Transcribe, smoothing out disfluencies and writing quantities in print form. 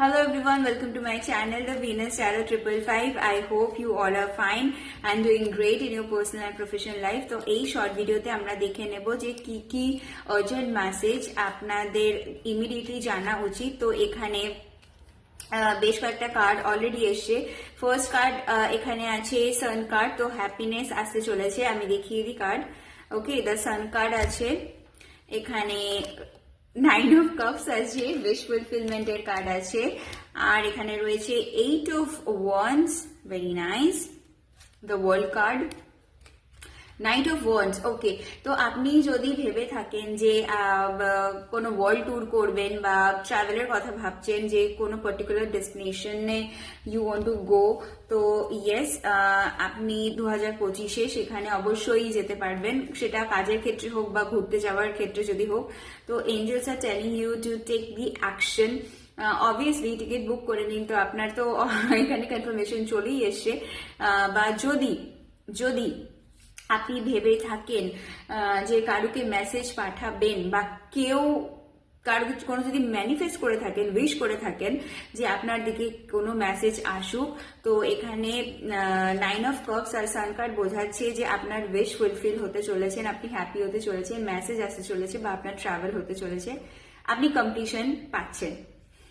Hello everyone, welcome to my channel, The Venus Tarot 555. I hope you all are fine and doing great in your personal and professional life. তো এই short ভিডিওতে আমরা দেখে নেব যে কি কি আর্জেন্ট মেসেজ আপনাদের ইমিডিয়েটলি জানা উচিত। তো এখানে বেশ কয়েকটা কার্ড অলরেডি এসছে। ফার্স্ট কার্ড এখানে আছে সান কার্ড। তো হ্যাপিনেস আসতে চলেছে, আমি দেখিয়ে দিই card. Okay, the sun card আছে, এখানে 9 of Cups আছে, wish fulfillment এর কার্ড আছে, আর এখানে রয়েছে 8 of Wands, very nice, the World card, knight of wands. Okay, তো আপনি যদি ভেবে থাকেন যে কোনো ওয়ার্ল্ড ট্যুর করবেন বা ট্রাভেলের কথা ভাবছেন, যে কোনো পার্টিকুলার ডেস্টিনেশনে ইউ ওয়ান্ট টু গো, তো ইয়েস, আপনি 2025-এ সেখানে অবশ্যই যেতে পারবেন, সেটা কাজের ক্ষেত্রে হোক বা ঘুরতে যাওয়ার ক্ষেত্রে যদি হোক। তো angels are telling you to take the action. Obviously ticket book করে নিন, তো আপনার তো এখানে কনফার্মেশন চলেই এসছে। বা যদি আপনি ভেবে থাকেন যে কারুকে মেসেজ পাঠাবেন বা কোনো যদি ম্যানিফেস্ট করে থাকেন, উইশ করে থাকেন যে আপনার দিকে কোনো মেসেজ আসুক, তো এখানে 9 of Cups আর সান কার্ড বোঝাচ্ছে যে আপনার উইশ ফুলফিল হতে চলেছেন, আপনি হ্যাপি হতে চলেছেন, মেসেজ আসতে চলেছে বা আপনার ট্রাভেল হতে চলেছে, আপনি কমপ্লিশন পাচ্ছেন।